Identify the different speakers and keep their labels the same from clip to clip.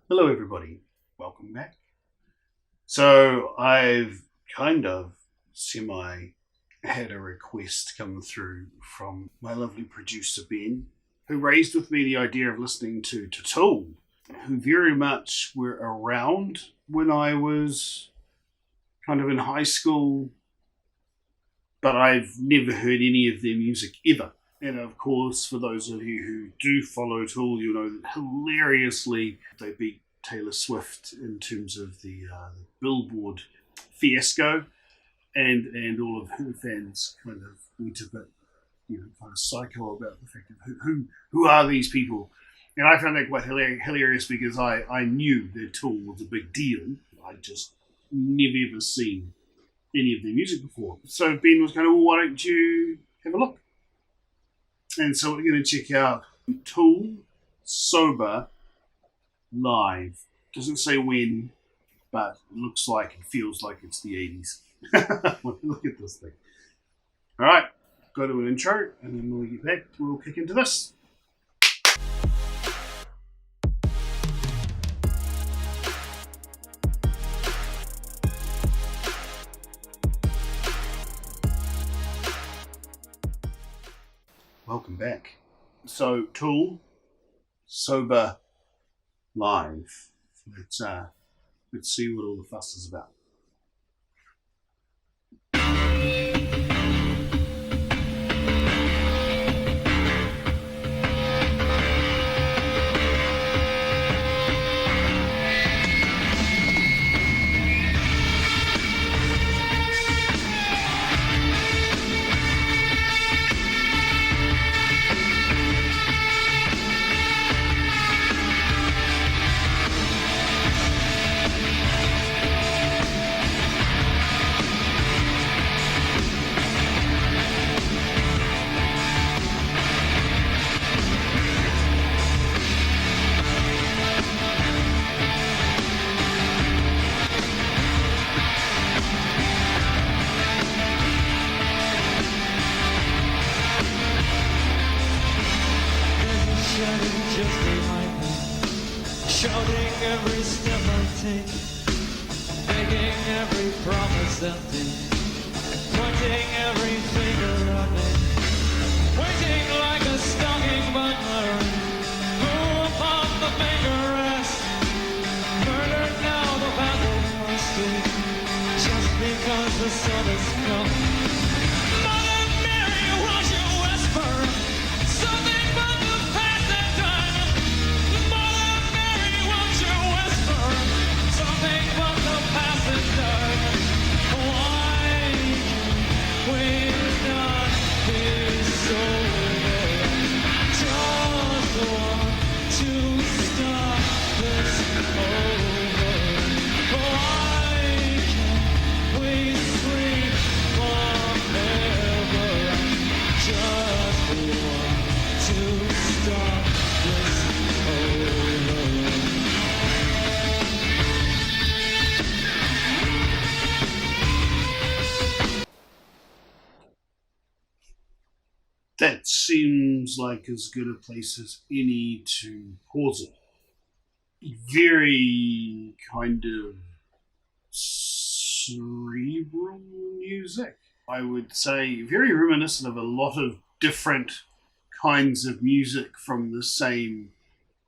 Speaker 1: Hello, everybody. Welcome back. So, I've kind of semi had a request come through from my lovely producer, Ben, who raised with me the idea of listening to Tool, who very much were around when I was kind of in high school, but I've never heard any of their music ever. And of course, for those of you who do follow Tool, you know that hilariously they beat Taylor Swift in terms of the Billboard fiasco, and all of her fans kind of went a bit, kind of psycho about the fact of who are these people. And I found that quite hilarious because I knew their Tool was a big deal. I just never ever seen any of their music before. So Ben was kind of, well, why don't you have a look? And so we're going to check out Tool Sober Live. Doesn't say when, but it looks like and feels like it's the 80s. Look at this thing. All right, go to an intro, and then when we get back, we'll kick into this. Welcome back. So, Tool Sober Live. Let's see what all the fuss is about.
Speaker 2: Shouting every step I take, making every promise empty, pointing every finger at me, waiting like a stalking butler, who upon the finger rests, murdered now the battle must be, just because the sun has come. Mother Mary, won't you whisper something but the passing time? Mother Mary, won't you whisper something but the passing time? Why can we not be sober? Just want to start this over. Why can't we sleep forever? Just want to start this over.
Speaker 1: That seems like as good a place as any to pause it. Very kind of cerebral music, I would say. Very reminiscent of a lot of different kinds of music from the same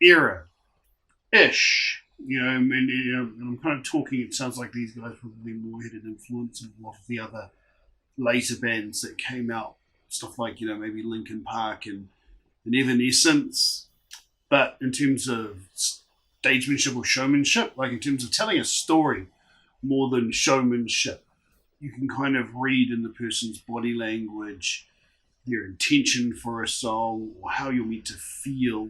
Speaker 1: era ish. And I'm kind of talking, it sounds like these guys probably more had an influence in a lot of the other later bands that came out. Stuff like, maybe Linkin Park and Evanescence. But in terms of stagemanship or showmanship, like in terms of telling a story more than showmanship, you can kind of read in the person's body language their intention for a song or how you're meant to feel.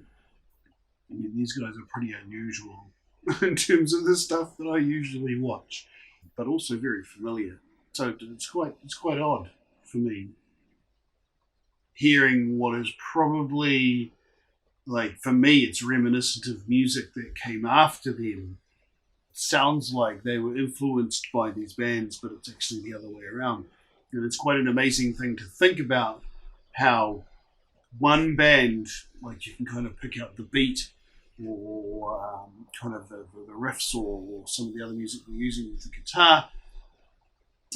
Speaker 1: I mean, these guys are pretty unusual in terms of the stuff that I usually watch, but also very familiar. So it's quite odd for me hearing what is probably, like, for me, it's reminiscent of music that came after them. It sounds like they were influenced by these bands, but it's actually the other way around. And it's quite an amazing thing to think about how one band, like, you can kind of pick out the beat or kind of the riffs or some of the other music we're using with the guitar.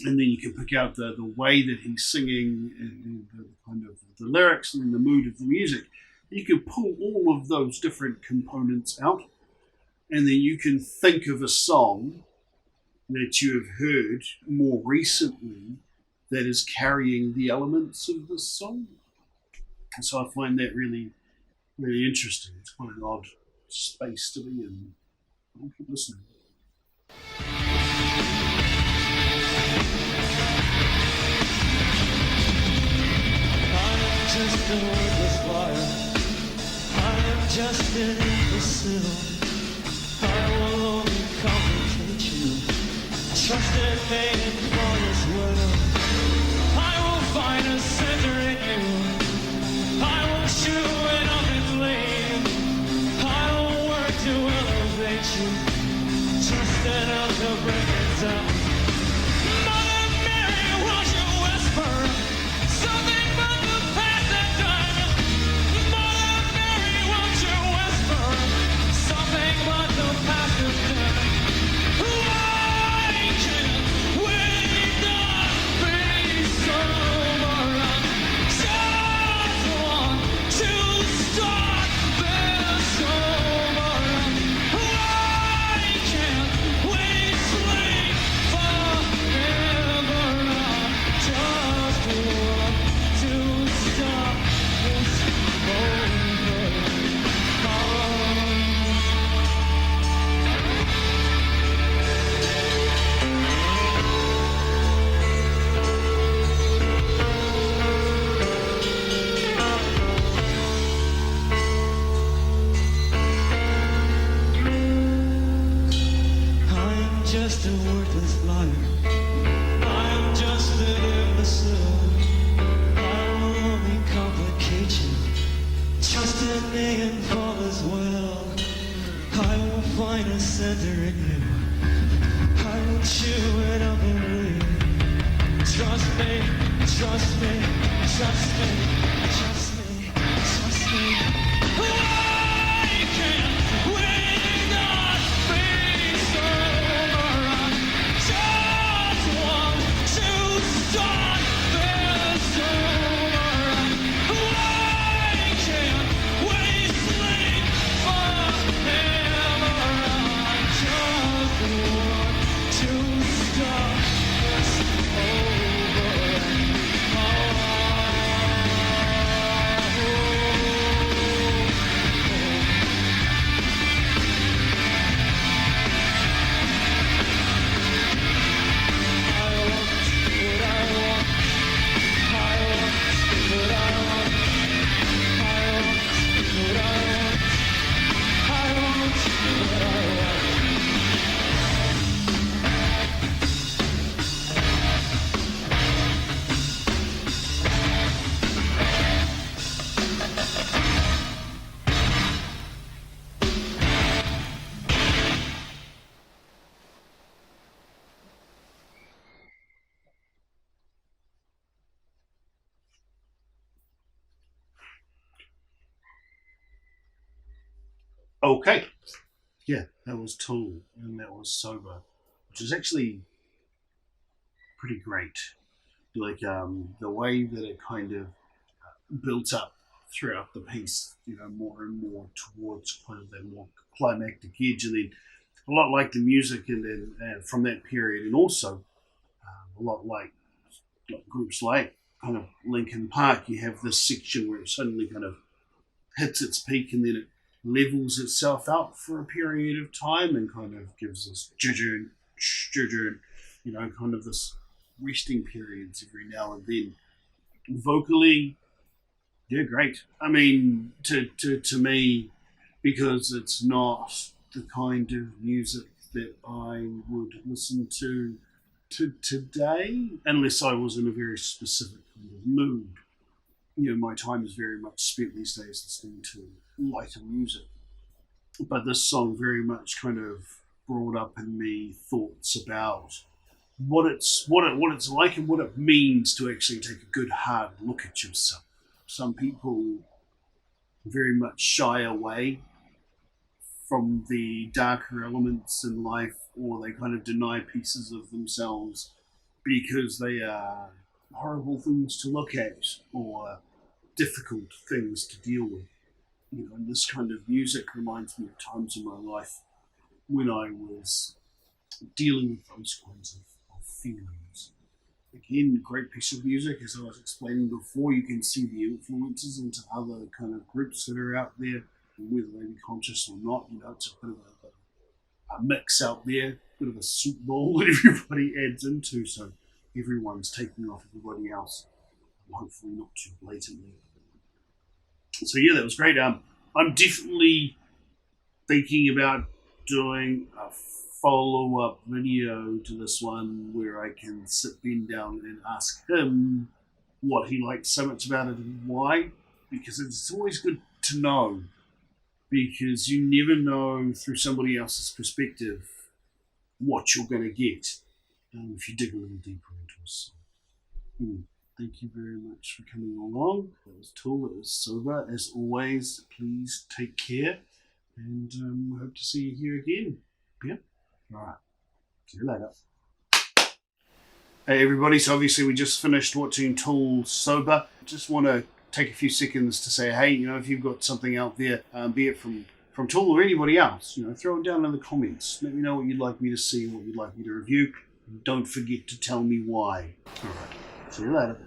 Speaker 1: And then you can pick out the way that he's singing and the kind of the lyrics and then the mood of the music. You can pull all of those different components out, and then you can think of a song that you have heard more recently that is carrying the elements of this song. And so I find that really, really interesting. It's quite an odd space to be in. I'll keep listening.
Speaker 2: I'm just a worthless liar. I am just an imbecile. I will only complicate you. Trust in me and all is well. I will find a center in you. I will chew it up and leave. I will work to elevate you. Just enough to bring it down. Mother Mary, won't you whisper something about the past and done? Mother Mary, won't you whisper something about the past and done? Why can't we not be sober? I just want to start this over. Why can't we sleep forever? I just want to stop this over. I'm just a worthless liar. I'm just an imbecile. I will only complicate you. Trust in me and all is well. I will find a center in you. I will chew it up and leave. Trust me, trust me, trust me, trust me, trust me. Why can't we not be sober? I just want to start this over. Why can't we sleep forever? I just want to start this over.
Speaker 1: Okay. Yeah, that was Tool and that was Sober, which is actually pretty great. Like the way that it kind of built up throughout the piece, more and more towards kind of that more climactic edge, and then a lot like the music and then from that period, and also a lot like groups like kind of Linkin Park, you have this section where it suddenly kind of hits its peak and then it levels itself out for a period of time and kind of gives us kind of this resting periods every now and then. Vocally, they're great. I mean, to me, because it's not the kind of music that I would listen to today, unless I was in a very specific kind of mood. My time is very much spent these days listening to lighter music. But this song very much kind of brought up in me thoughts about what it's like and what it means to actually take a good hard look at yourself. Some people very much shy away from the darker elements in life, or they kind of deny pieces of themselves because they are horrible things to look at or difficult things to deal with. You know, and this kind of music reminds me of times in my life when I was dealing with those kinds of feelings. Again, great piece of music, as I was explaining before. You can see the influences into other kind of groups that are out there, whether they be conscious or not. You know, it's a bit of a mix out there, bit of a soup bowl that everybody adds into, so everyone's taking off everybody else, hopefully not too blatantly. So yeah, that was great. I'm definitely thinking about doing a follow-up video to this one where I can sit Ben down and ask him what he liked so much about it and why, because it's always good to know, because you never know through somebody else's perspective what you're going to get if you dig a little deeper into a song. Thank you very much for coming along. That was Tool, that was Sober. As always, please take care, and hope to see you here again. Yeah? Alright. See you later. Hey everybody, so obviously we just finished watching Tool Sober. Just want to take a few seconds to say, hey, you know, if you've got something out there, be it from Tool or anybody else, you know, throw it down in the comments. Let me know what you'd like me to see, what you'd like me to review. Don't forget to tell me why. Alright. See you later.